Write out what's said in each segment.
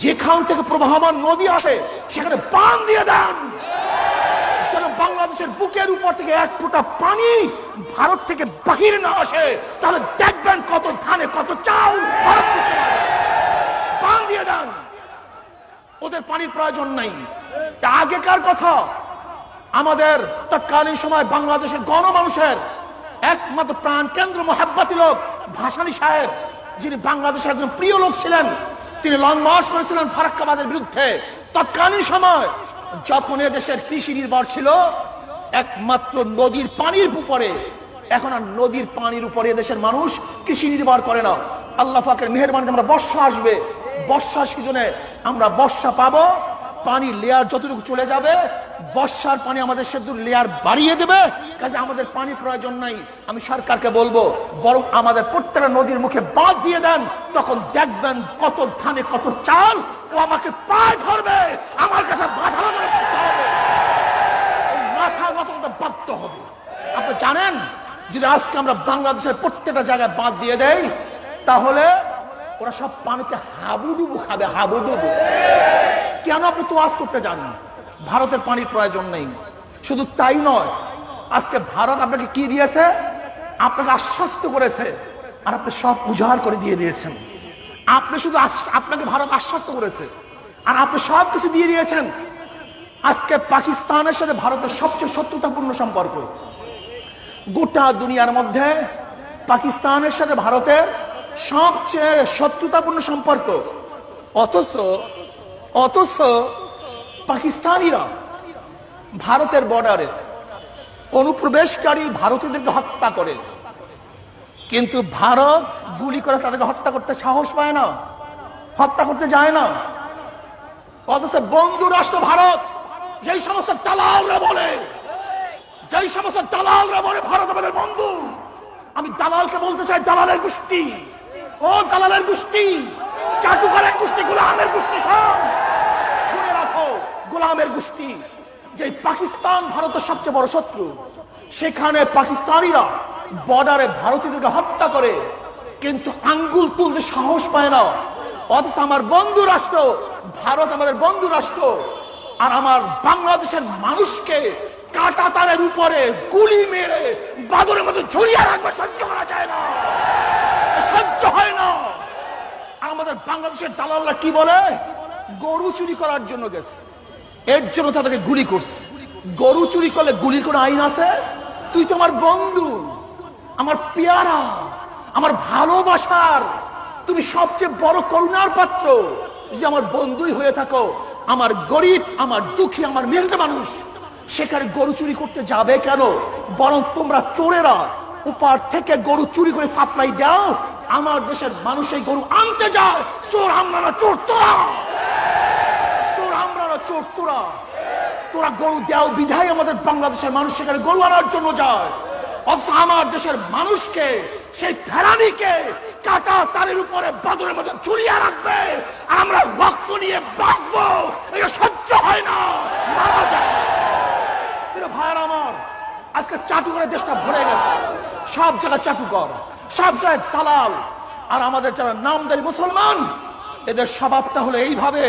যেখান থেকে প্রবাহমান নদী আসে সেখানে বান দিয়ে দেন, যেন বাংলাদেশের বুকের উপর থেকে এক ফোঁটা পানি ভারত থেকে বাহির না আসে। তাহলে দেখবেন কত ধানে কত চাল বান দিয়ে দেন। ওদের পানির প্রয়োজন নাই। আগেকার কথা, আমাদের তৎকালীন সময় বাংলাদেশের গণমানুষের একমাত্র প্রাণ কেন্দ্র মোহাব্বতী লোক ভাসানী সাহেব, যিনি বাংলাদেশের একজন প্রিয় লোক ছিলেন, তিনি লং মার্চ করেছিলেন ফারাক্কাবাদের বিরুদ্ধে। তৎকালীন সময় যখন এদেশের কৃষি নির্ভর ছিল একমাত্র নদীর পানির উপরে, এখন আর নদীর পানির উপরে এদেশের মানুষ কৃষি নির্ভর করে না। আল্লাহ পাকের মেহেরবানিতে আমরা বর্ষা আসবে, বর্ষা সিজনে আমরা বর্ষা পাবো, পানির লেয়ার যতটুকু চলে যাবে বর্ষার পানি আমাদের সেতুর লেয়ার বাড়িয়ে দেবে। কাজে আমাদের পানি প্রয়োজন নাই। আমি সরকারকে বলবো বরং আমাদের প্রত্যেকটা নদীর মুখে বাঁধ দিয়ে দেন, তখন দেখবেন কত ধানে কত চাল ও আমাকে পায়ে ধরবে, আমার কাছে বাধা হবে, মাথা মতো বাধ্য হবে। আপনি জানেন যদি আজকে আমরা বাংলাদেশের প্রত্যেকটা জায়গায় বাঁধ দিয়ে দেই তাহলে ওরা সব পানিতে হাবুডুবু খাবে, হাবুডুবু। কেন? আপনি তো আজ করতে জানেন ভারতের পানির প্রয়োজন নেই। শুধু তাই নয়, আজকে ভারত আপনাকে কি দিয়েছে? আপনাকে আশ্বস্ত করেছে, আর আপনি সব উজাড় করে দিয়ে দিয়েছেন। আপনি শুধু আপনাকে ভারত আশ্বস্ত করেছে আর আপনি সব কিছু দিয়ে দিয়েছেন। আজকে পাকিস্তানের সাথে ভারতের সবচেয়ে শত্রুতাপূর্ণ সম্পর্ক গোটা দুনিয়ার মধ্যে। পাকিস্তানের সাথে ভারতের সবচেয়ে শত্রুতাপূর্ণ সম্পর্ক, অথচ পাকিস্তানিরা ভারতের বর্ডারে অনুপ্রবেশকারী ভারতীয়দেরকে হত্যা করে, কিন্তু ভারত গুলি করে তাদেরকে হত্যা করতে সাহস পায় না, হত্যা করতে যায় না। অথচ বন্ধু রাষ্ট্র ভারত যেই সমস্ত দালালরা বলে ভারত আমাদের বন্ধু, আমি দালালকে বলতে চাই দালালের গোষ্ঠী, ও দালালের গোষ্ঠী, চাটুকারের গোষ্ঠী, গোলামের গোষ্ঠী, সব শুনে রাখো, গোলামের গোষ্ঠী। যে পাকিস্তান ভারতের সবচেয়ে বড় শত্রু, সেখানে পাকিস্তানিরা বর্ডারে ভারতীয়দেরকে হত্যা করে কিন্তু আঙ্গুল তুলতে সাহস পায় না। অথচ আমার বন্ধু রাষ্ট্র ভারত আমাদের বন্ধু রাষ্ট্র, আর আমার বাংলাদেশের মানুষকে কাঁটা তারের উপরে গুলি মেরে বাদরের মতো ঝুলিয়ে রাখবে, সহ্য করা যায় না, সহ্য হয় না। আমাদের বাংলাদেশের দালালরা কি বলে? গরু চুরি করার জন্য গেছে, এর জন্য তাদেরকে গুলি করছে। গরু চুরি করলে গুলির কোন আইন আছে? তুই তো আমার বন্ধু, আমার পেয়ারা, আমার ভালোবাসার, তুমি সবচেয়ে বড় করুণার পাত্র। যদি আমার বন্ধুই হয়ে থাকো, আমার গরিব, আমার দুঃখী, আমার মেহনত মানুষ সেখানে গরু চুরি করতে যাবে কেন? বরং তোমরা চোরেরা উপার থেকে গরু চুরি করে সাপ্লাই দাও, আমার দেশের মানুষ এই গরু আনতে যায়। চোর আমরা না, চোর তোরা, চোর আমরা না, চোর তোরা। তোরা গরু দেও বিধায় আমাদের বাংলাদেশের মানুষ সেখানে গরু আনার জন্য যায়। অথচ আমার দেশের মানুষকে, সেই ফেরানিকে কাটা তারের উপরে বাদরের মতো ঝুলিয়ে রাখবে, আর আমরা রক্ত নিয়ে বাঁচবো, এটা সহ্য হয় না, মারা যায়। ভাইয়ার আমার, আজকে চাটুকরের দেশটা ভরে গেছে, সব জায়গায় চাটুকর, সব জায়গায় দালাল। আর আমাদের যারা নামদারি মুসলমান, এদের স্বভাবটা হলো এইভাবে,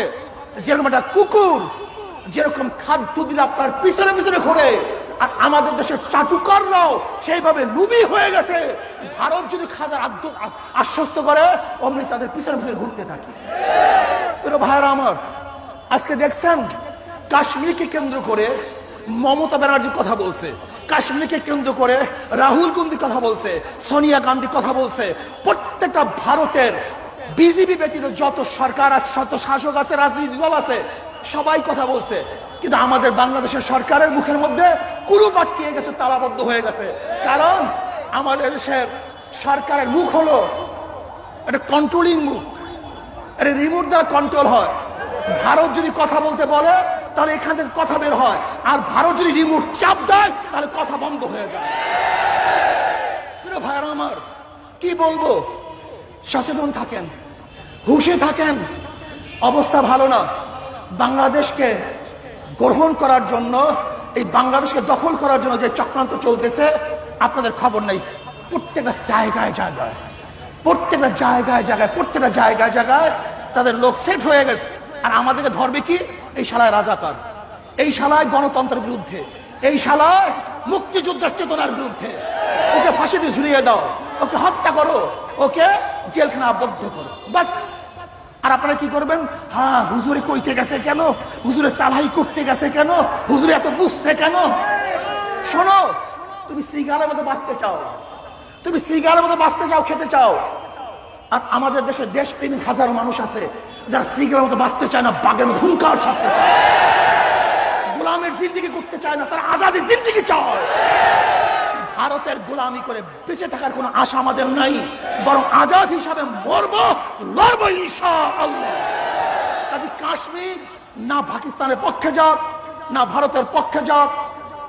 যেরকম একটা কুকুর যেরকম খাদ্য দিলে আপনার পিছনে পিছনে ঘোরে, আর আমাদের দেশের চাটুকাররাও সেইভাবে লুবি হয়ে গেছে। ভারত যদি খাদার আশ্বস্ত করে অমনি তাদের পিছনে পিছনে ঘুরতে থাকে। ভাইয়ারা আমার, আজকে দেখছেন কাশ্মীরকে কেন্দ্র করে মমতা ব্যানার্জি কথা বলছে, কাশ্মীরকে কেন্দ্র করে রাহুল গান্ধী কথা বলছে, সোনিয়া গান্ধী কথা বলছে। প্রত্যেকটা ভারতের বিজেপি ব্যতীত যত সরকার আছে, যত শাসক আছে, রাজনৈতিক দল আছে, সবাই কথা বলছে। কিন্তু আমাদের বাংলাদেশের সরকারের মুখের মধ্যে কুরুপ আটকিয়ে গেছে, তালাবদ্ধ হয়ে গেছে। কারণ আমাদের দেশের সরকারের মুখ হলো একটা কন্ট্রোলিং মুখ, এটা রিমোট দ্বারা কন্ট্রোল হয়। ভারত যদি কথা বলতে বলে তাহলে এখান থেকে কথা বের হয়, আর ভারত যদি রিমোট চাপ দেয় তাহলে কথা বন্ধ হয়ে যায়। ভাইরা আমার, কি বলবো, সচেতন থাকেন, হুঁশে থাকেন। অবস্থা ভালো না। বাংলাদেশকে গ্রহণ করার জন্য, এই বাংলাদেশকে দখল করার জন্য যে চক্রান্ত চলতেছে আপনাদের খবর নেই। প্রত্যেকটা জায়গায় জায়গায়, প্রত্যেকটা জায়গায় জায়গায়, প্রত্যেকটা জায়গায় জায়গায় তাদের লোক সেট হয়ে গেছে। আর আমাদেরকে ধরবে কি? এই শালায় রাজাকার, এই শালায় গণতন্ত্রের বিরুদ্ধে, এই শালায় মুক্তিযুদ্ধের চেতনার বিরুদ্ধে। ওকে ফাঁসি দিয়ে ঝুলিয়ে দাও, ওকে হত্যা করো, ওকে জেলখানা আবদ্ধ করো, বাস। আর আপনারা কি করবেন? হ্যাঁ, হুজুরে কইতে গেছে কেন, হুজুরে চালাই করতে গেছে কেন, হুজুরে এত বুঝছে কেন? শোনো, তুমি শ্রীগালের মতো বাঁচতে চাও, তুমি শ্রীগালের মতো বাঁচতে চাও, খেতে চাও। আর আমাদের দেশে দেশপ্রেমিক হাজারো মানুষ আছে যারা শ্রীগালের মতো বাঁচতে চায় না, বাঘের মতো হুঙ্কার ছাড়তে চায়, গোলামের জিন্দিগি করতে চায় না, তারা আজাদের জিন্দিগি চায়। ভারতের গোলামি করে বেঁচে থাকার কোনো আশা আমাদের নাই, বরং আজাদ হিসাবে মরবো, লড়বো ইনশাআল্লাহ। কাজে কাশ্মীর না পাকিস্তানের পক্ষে যাক, না ভারতের পক্ষে যাক,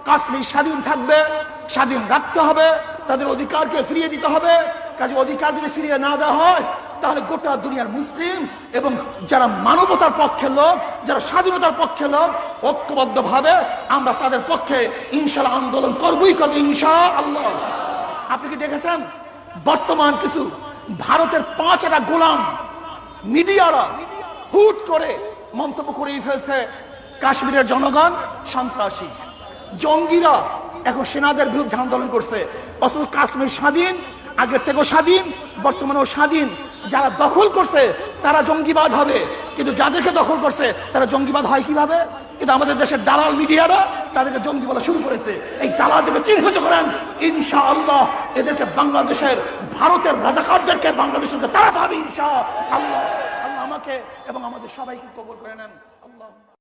কাশ্মীর স্বাধীন থাকবে, স্বাধীন রাখতে হবে, তাদের অধিকারকে ফিরিয়ে দিতে হবে। কাজে অধিকার যদি ফিরিয়ে না দেওয়া হয়, তাহলে গোটা দুনিয়ার মুসলিম এবং যারা মানবতার পক্ষের লোক, যারা স্বাধীনতার পক্ষের লোক, ঐক্যবদ্ধ ভাবে আমরা তাদের পক্ষে ইনশাআল্লাহ আন্দোলন করবই করবো ইনশাআল্লাহ। আপনি কি দেখেছেন বর্তমান কিছু ভারতের 5টা গোলাম মিডিয়ারা হুট করে মন্তব্য করেই ফেলছে কাশ্মীরের জনগণ সন্ত্রাসী, জঙ্গিরা এখন সেনাদের বিরুদ্ধে আন্দোলন করছে। অথচ কাশ্মীর স্বাধীন, আগের থেকেও স্বাধীন, বর্তমানেও স্বাধীন। যারা দখল করছে তারা জঙ্গিবাদ হবে, কিন্তু যাদেরকে দখল করছে তারা জঙ্গিবাদ হয় কিভাবে? কিন্তু আমাদের দেশের দালাল মিডিয়ারা তাদেরকে জঙ্গি বলা শুরু করেছে। এই দালালদেরকে চিহ্নিত করেন ইনশাআল্লাহ, এদেরকে বাংলাদেশের ভারতের রাজাকারদেরকে বাংলাদেশকে তাড়াতে হবে ইনশাআল্লাহ। আল্লাহ আমাকে এবং আমাদের সবাইকে কবুল করে নেন।